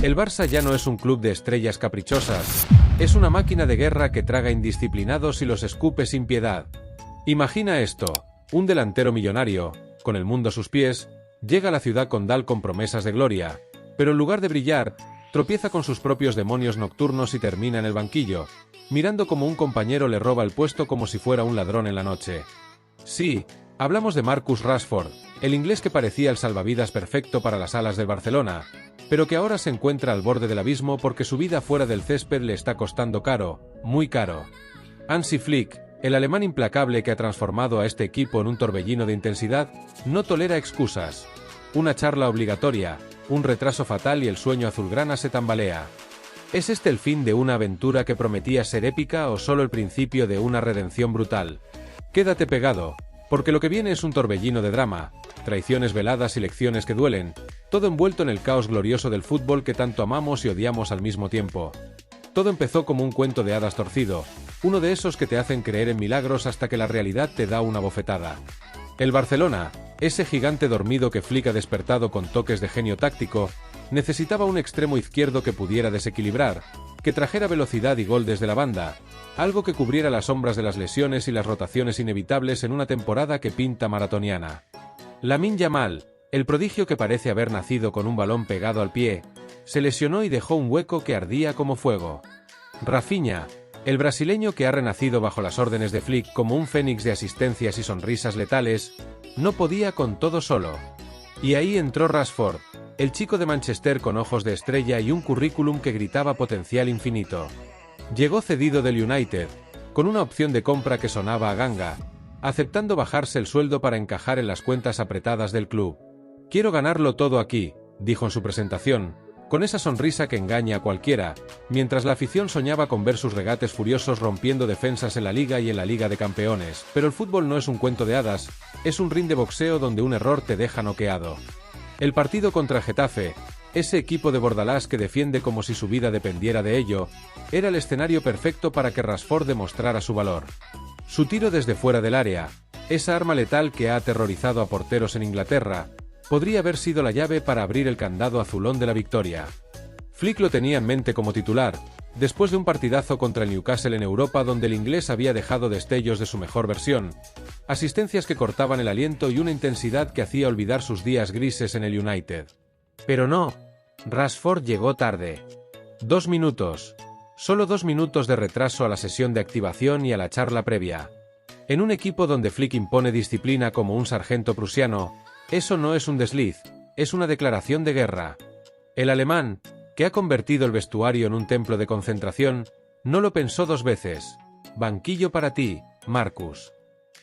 El Barça ya no es un club de estrellas caprichosas, es una máquina de guerra que traga indisciplinados y los escupe sin piedad. Imagina esto, un delantero millonario, con el mundo a sus pies, llega a la ciudad condal con promesas de gloria, pero en lugar de brillar, tropieza con sus propios demonios nocturnos y termina en el banquillo, mirando como un compañero le roba el puesto como si fuera un ladrón en la noche. Sí, hablamos de Marcus Rashford, el inglés que parecía el salvavidas perfecto para las alas del Barcelona, pero que ahora se encuentra al borde del abismo porque su vida fuera del césped le está costando caro, muy caro. Hansi Flick, el alemán implacable que ha transformado a este equipo en un torbellino de intensidad, no tolera excusas. Una charla obligatoria, un retraso fatal y el sueño azulgrana se tambalea. ¿Es este el fin de una aventura que prometía ser épica o solo el principio de una redención brutal? Quédate pegado, porque lo que viene es un torbellino de drama, traiciones veladas y lecciones que duelen, todo envuelto en el caos glorioso del fútbol que tanto amamos y odiamos al mismo tiempo. Todo empezó como un cuento de hadas torcido, uno de esos que te hacen creer en milagros hasta que la realidad te da una bofetada. El Barcelona, ese gigante dormido que Flick ha despertado con toques de genio táctico, necesitaba un extremo izquierdo que pudiera desequilibrar, que trajera velocidad y gol desde la banda, algo que cubriera las sombras de las lesiones y las rotaciones inevitables en una temporada que pinta maratoniana. Lamine Yamal, el prodigio que parece haber nacido con un balón pegado al pie, se lesionó y dejó un hueco que ardía como fuego. Rafinha, el brasileño que ha renacido bajo las órdenes de Flick como un fénix de asistencias y sonrisas letales, no podía con todo solo. Y ahí entró Rashford, el chico de Manchester con ojos de estrella y un currículum que gritaba potencial infinito. Llegó cedido del United, con una opción de compra que sonaba a ganga, aceptando bajarse el sueldo para encajar en las cuentas apretadas del club. «Quiero ganarlo todo aquí», dijo en su presentación, con esa sonrisa que engaña a cualquiera, mientras la afición soñaba con ver sus regates furiosos rompiendo defensas en la Liga y en la Liga de Campeones. Pero el fútbol no es un cuento de hadas, es un ring de boxeo donde un error te deja noqueado. El partido contra el Getafe, ese equipo de Bordalás que defiende como si su vida dependiera de ello, era el escenario perfecto para que Rashford demostrara su valor. Su tiro desde fuera del área, esa arma letal que ha aterrorizado a porteros en Inglaterra, podría haber sido la llave para abrir el candado azulón de la victoria. Flick lo tenía en mente como titular, después de un partidazo contra el Newcastle en Europa donde el inglés había dejado destellos de su mejor versión, asistencias que cortaban el aliento y una intensidad que hacía olvidar sus días grises en el United. Pero no, Rashford llegó tarde. 2 minutos. Solo 2 minutos de retraso a la sesión de activación y a la charla previa. En un equipo donde Flick impone disciplina como un sargento prusiano, eso no es un desliz, es una declaración de guerra. El alemán, que ha convertido el vestuario en un templo de concentración, no lo pensó 2 veces. Banquillo para ti, Marcus.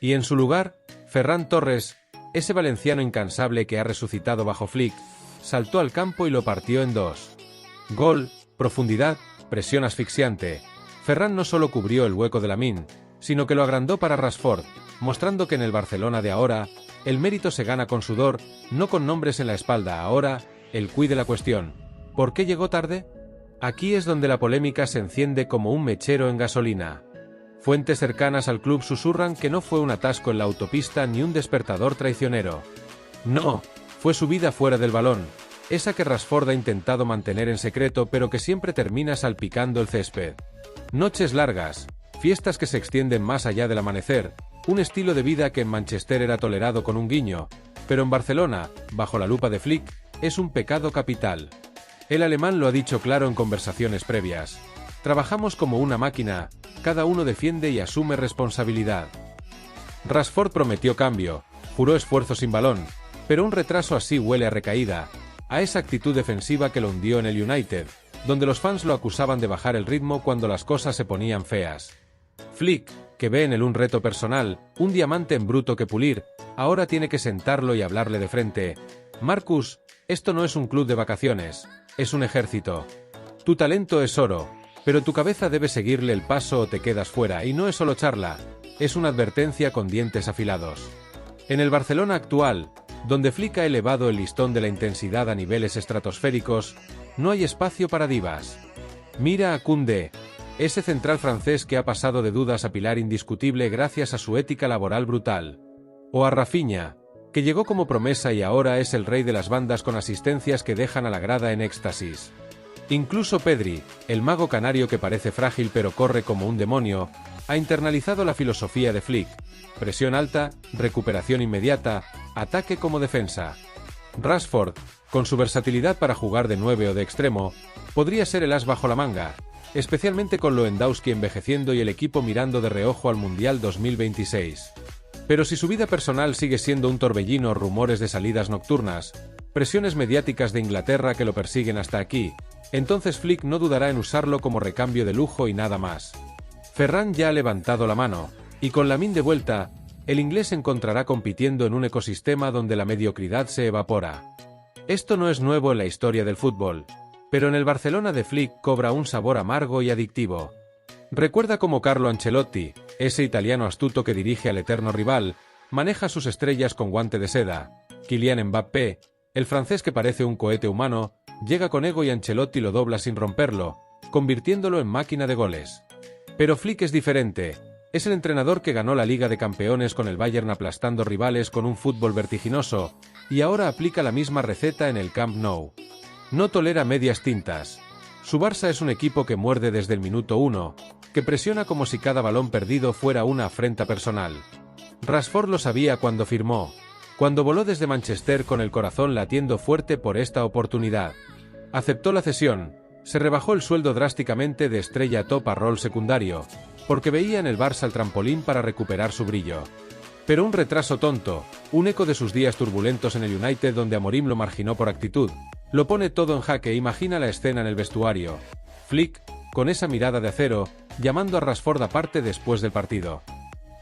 Y en su lugar, Ferran Torres, ese valenciano incansable que ha resucitado bajo Flick, saltó al campo y lo partió en 2. Gol, profundidad, presión asfixiante. Ferran no solo cubrió el hueco de Lamine, sino que lo agrandó para Rashford, mostrando que en el Barcelona de ahora, el mérito se gana con sudor, no con nombres en la espalda. Ahora, el quid de la cuestión. ¿Por qué llegó tarde? Aquí es donde la polémica se enciende como un mechero en gasolina. Fuentes cercanas al club susurran que no fue un atasco en la autopista ni un despertador traicionero. No, fue su vida fuera del balón, esa que Rashford ha intentado mantener en secreto pero que siempre termina salpicando el césped. Noches largas, fiestas que se extienden más allá del amanecer, un estilo de vida que en Manchester era tolerado con un guiño, pero en Barcelona, bajo la lupa de Flick, es un pecado capital. El alemán lo ha dicho claro en conversaciones previas. Trabajamos como una máquina, cada uno defiende y asume responsabilidad. Rashford prometió cambio, juró esfuerzo sin balón, pero un retraso así huele a recaída, a esa actitud defensiva que lo hundió en el United, donde los fans lo acusaban de bajar el ritmo cuando las cosas se ponían feas. Flick, que ve en él un reto personal, un diamante en bruto que pulir, ahora tiene que sentarlo y hablarle de frente. Marcus, esto no es un club de vacaciones, es un ejército. Tu talento es oro, pero tu cabeza debe seguirle el paso o te quedas fuera, y no es solo charla, es una advertencia con dientes afilados. En el Barcelona actual, donde Flick ha elevado el listón de la intensidad a niveles estratosféricos, no hay espacio para divas. Mira a Koundé, ese central francés que ha pasado de dudas a pilar indiscutible gracias a su ética laboral brutal. O a Rafinha, que llegó como promesa y ahora es el rey de las bandas con asistencias que dejan a la grada en éxtasis. Incluso Pedri, el mago canario que parece frágil pero corre como un demonio, ha internalizado la filosofía de Flick: presión alta, recuperación inmediata, ataque como defensa. Rashford, con su versatilidad para jugar de 9 o de extremo, podría ser el as bajo la manga, especialmente con Lewandowski envejeciendo y el equipo mirando de reojo al Mundial 2026. Pero si su vida personal sigue siendo un torbellino, rumores de salidas nocturnas, presiones mediáticas de Inglaterra que lo persiguen hasta aquí, entonces Flick no dudará en usarlo como recambio de lujo y nada más. Ferran ya ha levantado la mano, y con Lamine de vuelta, el inglés se encontrará compitiendo en un ecosistema donde la mediocridad se evapora. Esto no es nuevo en la historia del fútbol, pero en el Barcelona de Flick cobra un sabor amargo y adictivo. Recuerda cómo Carlo Ancelotti, ese italiano astuto que dirige al eterno rival, maneja sus estrellas con guante de seda. Kylian Mbappé, el francés que parece un cohete humano, llega con ego y Ancelotti lo dobla sin romperlo, convirtiéndolo en máquina de goles. Pero Flick es diferente. Es el entrenador que ganó la Liga de Campeones con el Bayern aplastando rivales con un fútbol vertiginoso, y ahora aplica la misma receta en el Camp Nou. No tolera medias tintas. Su Barça es un equipo que muerde desde el minuto 1, que presiona como si cada balón perdido fuera una afrenta personal. Rashford lo sabía cuando firmó, cuando voló desde Manchester con el corazón latiendo fuerte por esta oportunidad. Aceptó la cesión, se rebajó el sueldo drásticamente de estrella top a rol secundario, porque veía en el Barça el trampolín para recuperar su brillo. Pero un retraso tonto, un eco de sus días turbulentos en el United donde Amorim lo marginó por actitud, lo pone todo en jaque. Imagina la escena en el vestuario. Flick, con esa mirada de acero, llamando a Rashford aparte después del partido.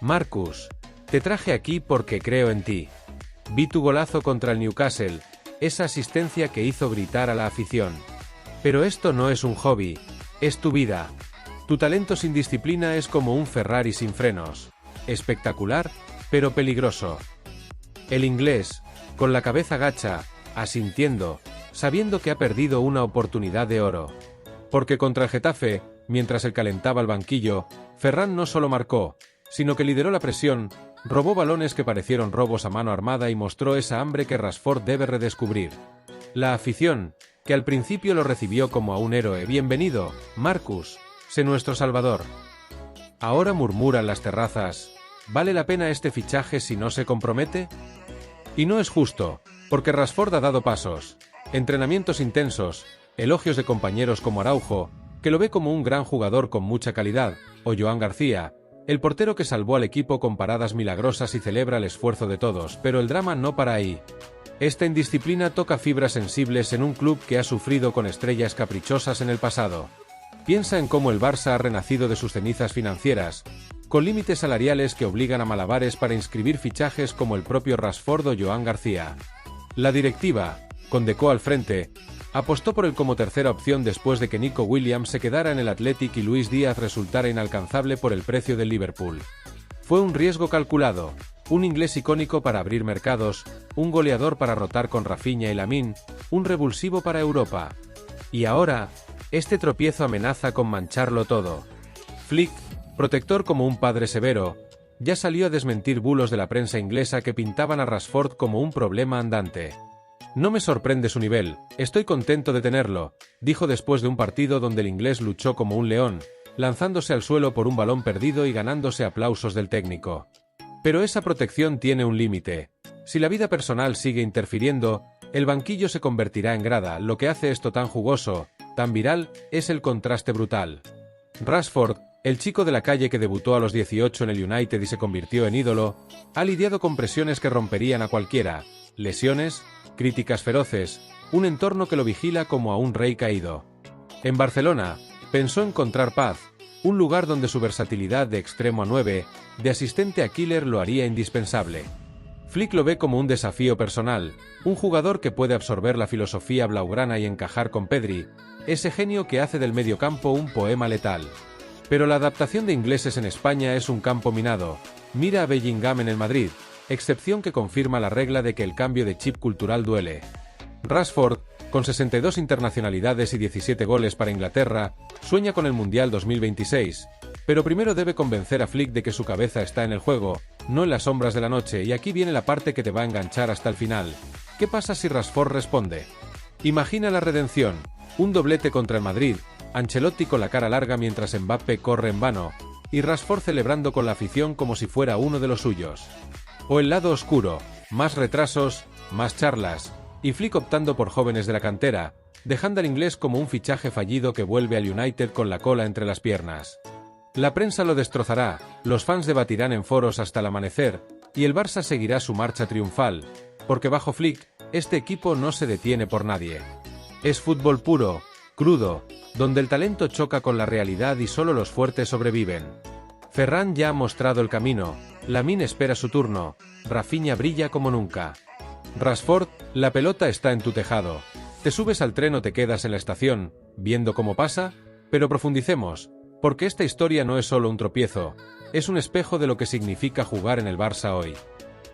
Marcus, te traje aquí porque creo en ti. Vi tu golazo contra el Newcastle, esa asistencia que hizo gritar a la afición. Pero esto no es un hobby, es tu vida. Tu talento sin disciplina es como un Ferrari sin frenos. Espectacular, pero peligroso. El inglés, con la cabeza gacha, asintiendo, sabiendo que ha perdido una oportunidad de oro. Porque contra el Getafe, mientras él calentaba el banquillo, Ferran no solo marcó, sino que lideró la presión, robó balones que parecieron robos a mano armada y mostró esa hambre que Rashford debe redescubrir. La afición, que al principio lo recibió como a un héroe: bienvenido, Marcus, sé nuestro salvador. Ahora murmuran las terrazas: ¿vale la pena este fichaje si no se compromete? Y no es justo, porque Rashford ha dado pasos, entrenamientos intensos, elogios de compañeros como Araujo, que lo ve como un gran jugador con mucha calidad, o Joan García, el portero que salvó al equipo con paradas milagrosas y celebra el esfuerzo de todos, pero el drama no para ahí. Esta indisciplina toca fibras sensibles en un club que ha sufrido con estrellas caprichosas en el pasado. Piensa en cómo el Barça ha renacido de sus cenizas financieras, con límites salariales que obligan a malabares para inscribir fichajes como el propio Rashford o Joan García. La directiva, con Deco al frente, apostó por él como tercera opción después de que Nico Williams se quedara en el Athletic y Luis Díaz resultara inalcanzable por el precio del Liverpool. Fue un riesgo calculado, un inglés icónico para abrir mercados, un goleador para rotar con Rafinha y Lamine, un revulsivo para Europa. Y ahora, este tropiezo amenaza con mancharlo todo. Flick, protector como un padre severo, ya salió a desmentir bulos de la prensa inglesa que pintaban a Rashford como un problema andante. No me sorprende su nivel, estoy contento de tenerlo, dijo después de un partido donde el inglés luchó como un león, lanzándose al suelo por un balón perdido y ganándose aplausos del técnico. Pero esa protección tiene un límite. Si la vida personal sigue interfiriendo, el banquillo se convertirá en grada. Lo que hace esto tan jugoso, tan viral, es el contraste brutal. Rashford, el chico de la calle que debutó a los 18 en el United y se convirtió en ídolo, ha lidiado con presiones que romperían a cualquiera, lesiones, críticas feroces, un entorno que lo vigila como a un rey caído. En Barcelona, pensó encontrar paz, un lugar donde su versatilidad de extremo a 9, de asistente a killer lo haría indispensable. Flick lo ve como un desafío personal, un jugador que puede absorber la filosofía blaugrana y encajar con Pedri, ese genio que hace del mediocampo un poema letal. Pero la adaptación de ingleses en España es un campo minado. Mira a Bellingham en el Madrid, excepción que confirma la regla de que el cambio de chip cultural duele. Rashford, con 62 internacionalidades y 17 goles para Inglaterra, sueña con el Mundial 2026, pero primero debe convencer a Flick de que su cabeza está en el juego, no en las sombras de la noche, y aquí viene la parte que te va a enganchar hasta el final. ¿Qué pasa si Rashford responde? Imagina la redención. Un doblete contra el Madrid, Ancelotti con la cara larga mientras Mbappé corre en vano, y Rashford celebrando con la afición como si fuera uno de los suyos. O el lado oscuro, más retrasos, más charlas, y Flick optando por jóvenes de la cantera, dejando al inglés como un fichaje fallido que vuelve al United con la cola entre las piernas. La prensa lo destrozará, los fans debatirán en foros hasta el amanecer, y el Barça seguirá su marcha triunfal, porque bajo Flick, este equipo no se detiene por nadie. Es fútbol puro, crudo, donde el talento choca con la realidad y solo los fuertes sobreviven. Ferran ya ha mostrado el camino, Lamine espera su turno, Rafinha brilla como nunca. Rashford, la pelota está en tu tejado. Te subes al tren o te quedas en la estación, viendo cómo pasa, pero profundicemos, porque esta historia no es solo un tropiezo, es un espejo de lo que significa jugar en el Barça hoy.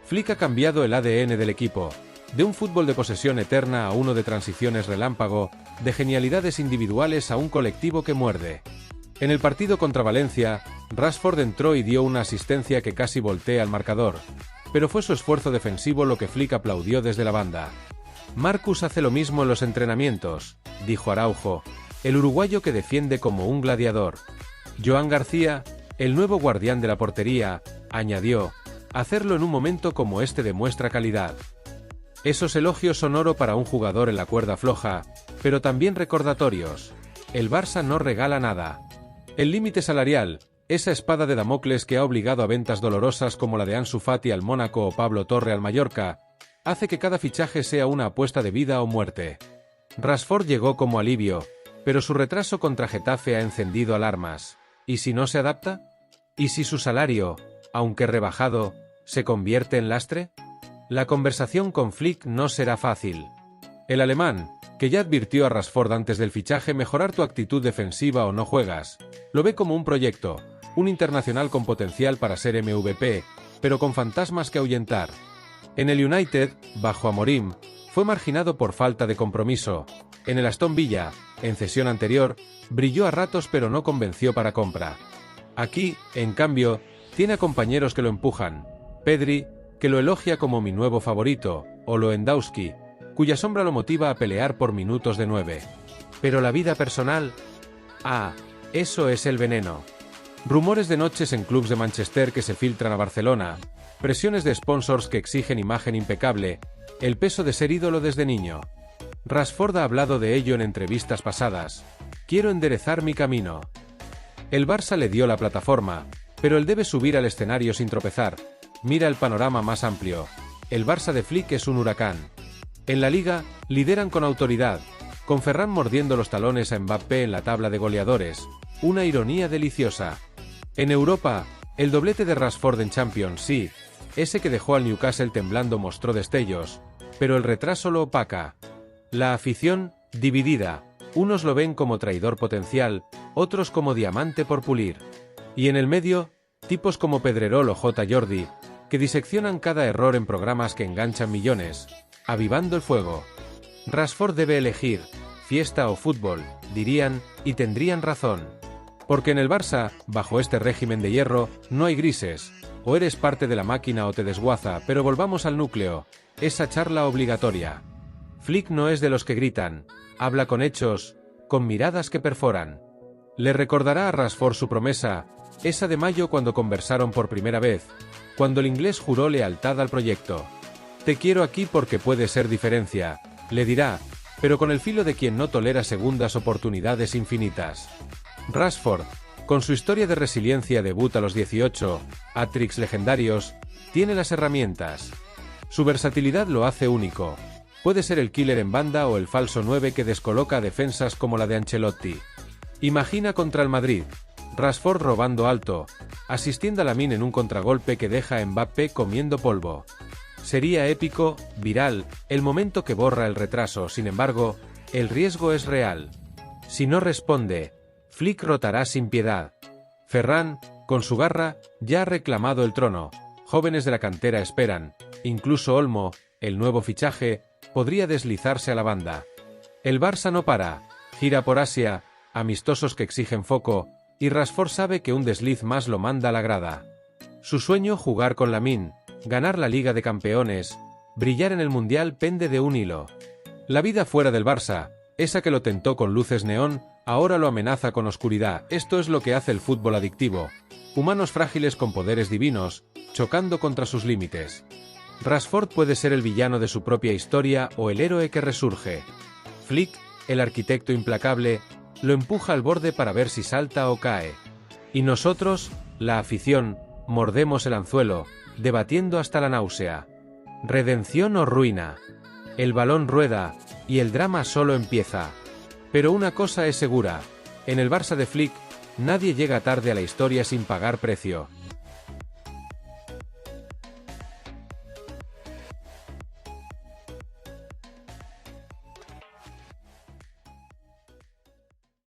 Flick ha cambiado el ADN del equipo, de un fútbol de posesión eterna a uno de transiciones relámpago, de genialidades individuales a un colectivo que muerde. En el partido contra Valencia, Rashford entró y dio una asistencia que casi voltea al marcador, pero fue su esfuerzo defensivo lo que Flick aplaudió desde la banda. Marcus hace lo mismo en los entrenamientos, dijo Araujo, el uruguayo que defiende como un gladiador. Joan García, el nuevo guardián de la portería, añadió, hacerlo en un momento como este demuestra calidad. Esos elogios son oro para un jugador en la cuerda floja, pero también recordatorios. El Barça no regala nada. El límite salarial, esa espada de Damocles que ha obligado a ventas dolorosas como la de Ansu Fati al Mónaco o Pablo Torre al Mallorca, hace que cada fichaje sea una apuesta de vida o muerte. Rashford llegó como alivio, pero su retraso contra Getafe ha encendido alarmas. ¿Y si no se adapta? ¿Y si su salario, aunque rebajado, se convierte en lastre? La conversación con Flick no será fácil. El alemán, que ya advirtió a Rashford antes del fichaje mejorar tu actitud defensiva o no juegas, lo ve como un proyecto, un internacional con potencial para ser MVP, pero con fantasmas que ahuyentar. En el United, bajo Amorim, fue marginado por falta de compromiso. En el Aston Villa, en cesión anterior, brilló a ratos pero no convenció para compra. Aquí, en cambio, tiene a compañeros que lo empujan. Pedri, que lo elogia como mi nuevo favorito, o Lewandowski, cuya sombra lo motiva a pelear por minutos de 9. Pero la vida personal... eso es el veneno. Rumores de noches en clubs de Manchester que se filtran a Barcelona, presiones de sponsors que exigen imagen impecable, el peso de ser ídolo desde niño. Rashford ha hablado de ello en entrevistas pasadas. Quiero enderezar mi camino. El Barça le dio la plataforma, pero él debe subir al escenario sin tropezar. Mira el panorama más amplio. El Barça de Flick es un huracán. En la Liga, lideran con autoridad, con Ferran mordiendo los talones a Mbappé en la tabla de goleadores, una ironía deliciosa. En Europa, el doblete de Rashford en Champions, sí, ese que dejó al Newcastle temblando mostró destellos, pero el retraso lo opaca. La afición, dividida, unos lo ven como traidor potencial, otros como diamante por pulir. Y en el medio, tipos como Pedrerol o J. Jordi, que diseccionan cada error en programas que enganchan millones, avivando el fuego. Rashford debe elegir, fiesta o fútbol, dirían, y tendrían razón. Porque en el Barça, bajo este régimen de hierro, no hay grises, o eres parte de la máquina o te desguaza, pero volvamos al núcleo, esa charla obligatoria. Flick no es de los que gritan, habla con hechos, con miradas que perforan. Le recordará a Rashford su promesa, esa de mayo cuando conversaron por primera vez, cuando el inglés juró lealtad al proyecto. Te quiero aquí porque puede ser diferencia, le dirá, pero con el filo de quien no tolera segundas oportunidades infinitas. Rashford, con su historia de resiliencia debuta a los 18, hat-tricks legendarios, tiene las herramientas. Su versatilidad lo hace único. Puede ser el killer en banda o el falso 9 que descoloca a defensas como la de Ancelotti. Imagina contra el Madrid, Rashford robando alto, asistiendo a Lamine en un contragolpe que deja a Mbappé comiendo polvo. Sería épico, viral, el momento que borra el retraso, sin embargo, el riesgo es real. Si no responde, Flick rotará sin piedad. Ferran, con su garra, ya ha reclamado el trono, jóvenes de la cantera esperan, incluso Olmo, el nuevo fichaje, podría deslizarse a la banda. El Barça no para, gira por Asia, amistosos que exigen foco, y Rashford sabe que un desliz más lo manda a la grada. Su sueño jugar con Lamine, ganar la Liga de Campeones, brillar en el Mundial pende de un hilo. La vida fuera del Barça, Esa que lo tentó con luces neón, ahora lo amenaza con oscuridad. Esto es lo que hace el fútbol adictivo. Humanos frágiles con poderes divinos, chocando contra sus límites. Rashford puede ser el villano de su propia historia o el héroe que resurge. Flick, el arquitecto implacable, lo empuja al borde para ver si salta o cae. Y nosotros, la afición, mordemos el anzuelo, debatiendo hasta la náusea. ¿Redención o ruina? El balón rueda, y el drama solo empieza. Pero una cosa es segura, en el Barça de Flick, nadie llega tarde a la historia sin pagar precio.